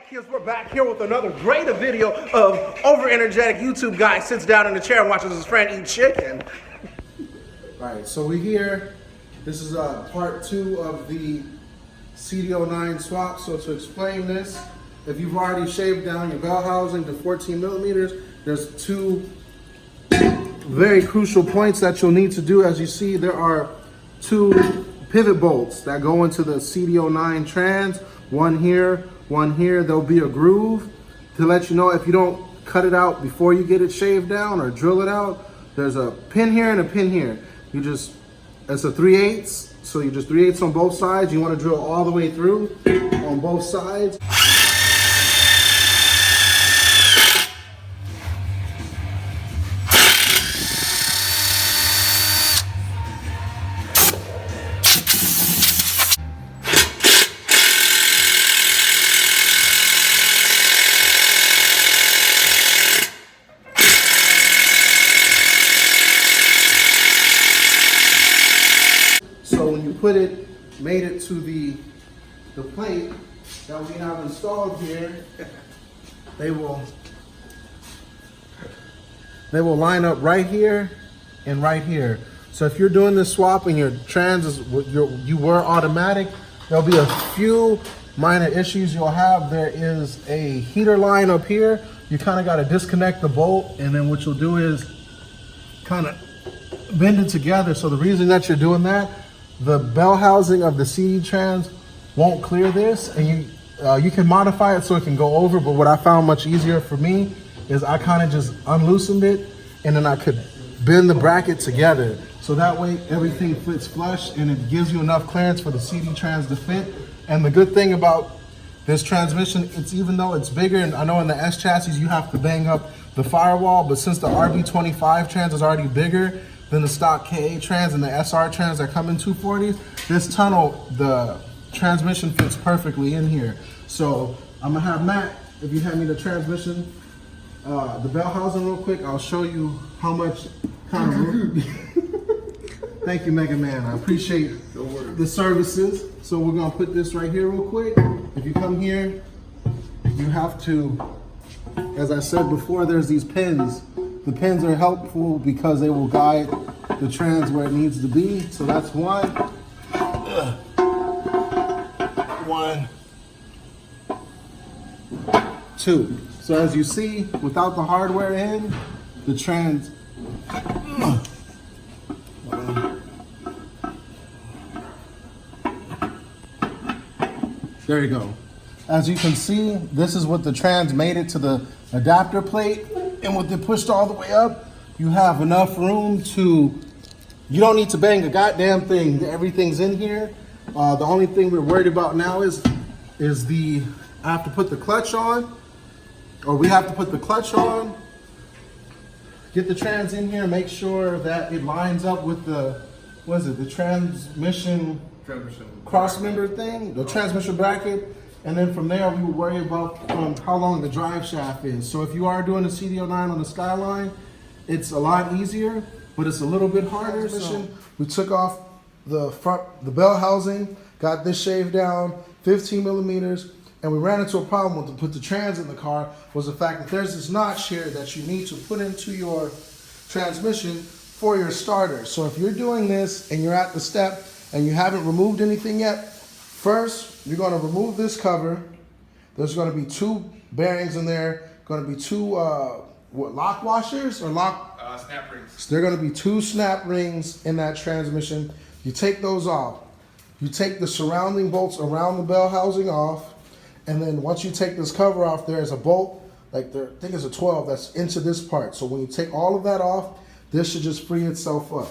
kids, we're back here with another great video of over-energetic YouTube guy sits down in the chair and watches his friend eat chicken. All right, so we're here. This is part 2 of the CD009 swap. So to explain this, if you've already shaved down your bell housing to 14 millimeters, there's 2 very crucial points that you'll need to do. As you see, there are 2 pivot bolts that go into the CD009 trans. One here, one here. There'll be a groove to let you know if you don't cut it out before you get it shaved down or drill it out. There's a pin here and a pin here. You just, it's a 3/8, so you just 3/8 on both sides. You want to drill all the way through on both sides. So when you made it to the plate that we have installed here, they will line up right here and right here. So if you're doing this swap and your trans is you were automatic, there'll be a few minor issues you'll have. There is a heater line up here. You kind of got to disconnect the bolt, and then what you'll do is kind of bend it together. So the reason that you're doing that, the bell housing of the CD trans won't clear this, and you can modify it so it can go over, but what I found much easier for me is I kind of just unloosened it, and then I could bend the bracket together. So that way everything fits flush, and it gives you enough clearance for the CD trans to fit. And the good thing about this transmission, it's even though it's bigger, and I know in the S chassis you have to bang up the firewall, but since the RB25 trans is already bigger than the stock KA trans and the SR trans that come in 240s, this tunnel, the transmission fits perfectly in here. So I'm gonna have Matt, if you hand me the transmission, the bell housing real quick, I'll show you how much kind of Thank you, Mega Man. I appreciate the services. So we're gonna put this right here real quick. If you come here, you have to, as I said before, there's these pins. The pins are helpful because they will guide the trans where it needs to be. So that's one. One. 2. So as you see, without the hardware in, the trans. There you go. As you can see, this is what the trans made it to the adapter plate. And with it pushed all the way up, you have enough room to, you don't need to bang a goddamn thing. Everything's in here. The only thing we're worried about now is I have to put the clutch on, or we have to put the clutch on, get the trans in here, make sure that it lines up with the, what is it, the transmission cross member thing, the transmission bracket. And then from there, we will worry about how long the drive shaft is. So if you are doing a CD009 on the Skyline, it's a lot easier, but it's a little bit harder. So we took off the bell housing, got this shaved down, 15 millimeters, and we ran into a problem with to put the trans in the car, was the fact that there's this notch here that you need to put into your transmission for your starter. So if you're doing this and you're at the step and you haven't removed anything yet, first, you're going to remove this cover. There's going to be 2 bearings in there. Going to be 2 lock washers or snap rings. So there are going to be 2 snap rings in that transmission. You take those off. You take the surrounding bolts around the bell housing off, and then once you take this cover off, there's a bolt, like there, I think it's a 12 that's into this part. So when you take all of that off, this should just free itself up.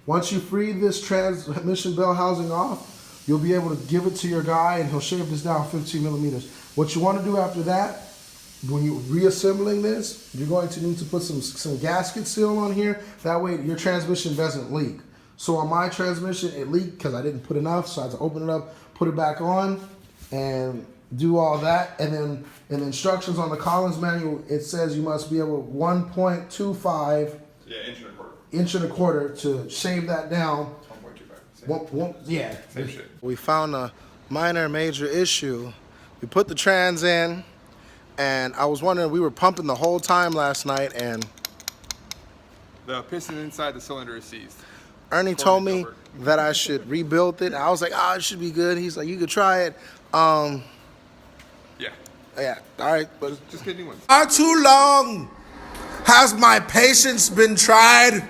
Once you free this transmission bell housing off, you'll be able to give it to your guy and he'll shave this down 15 millimeters. What you want to do after that, when you're reassembling this, you're going to need to put some gasket seal on here. That way your transmission doesn't leak. So on my transmission, it leaked because I didn't put enough, so I had to open it up, put it back on, and do all that. And then in the instructions on the Collins manual, it says you must be able 1.25 inch and a quarter to shave that down. 1.25. Yeah. Same shit. We found a minor major issue. We put the trans in, And I was wondering, we were pumping the whole time last night, and The piston inside the cylinder is seized. Ernie told me that I should rebuild it. I was like, it should be good. He's like, you could try it. Yeah. Yeah, all right. But Just get new ones. Far too long has my patience been tried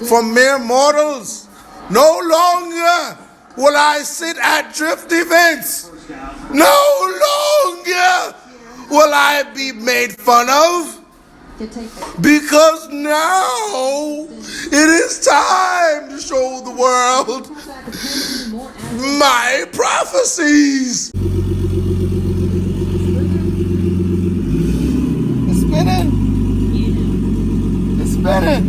for mere mortals. No longer will I sit at drift events. No longer will I be made fun of. Because now it is time to show the world my prophecies. it's spinning. It's spinning.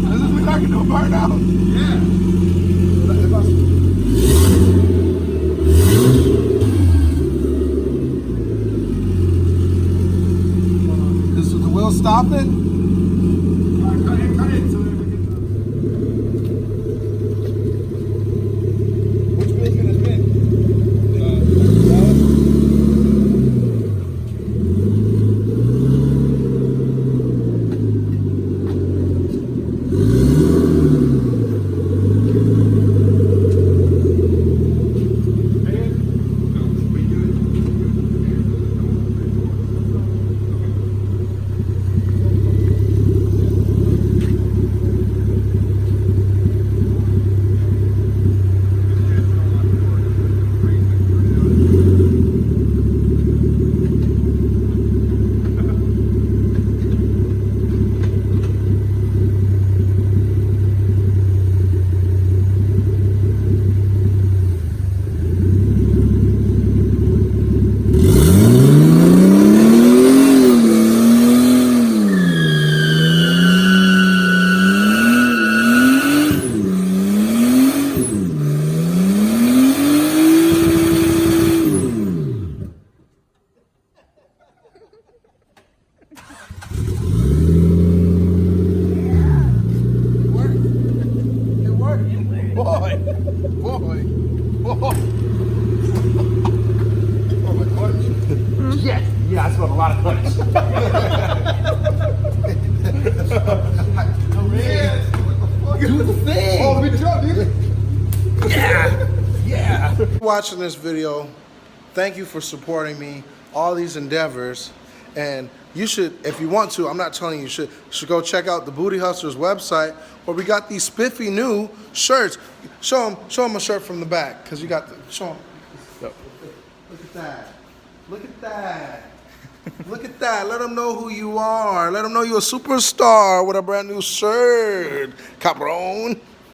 Does it look like it's gonna burn out? Is the wheel stopping? Cut it so that we can. Which wheel's gonna spin? Yeah, I smelled a lot of clutch. Do the thing. Oh, we jumped, dude. Yeah. Watching this video, thank you for supporting me, all these endeavors. And you should, if you want to, I'm not telling you should go check out the Booty Hustlers website where we got these spiffy new shirts. Show them a shirt from the back, because you got the, show them. Look at that. Look at that. Look at that. Let them know who you are. Let them know you're a superstar with a brand new shirt. Cabron.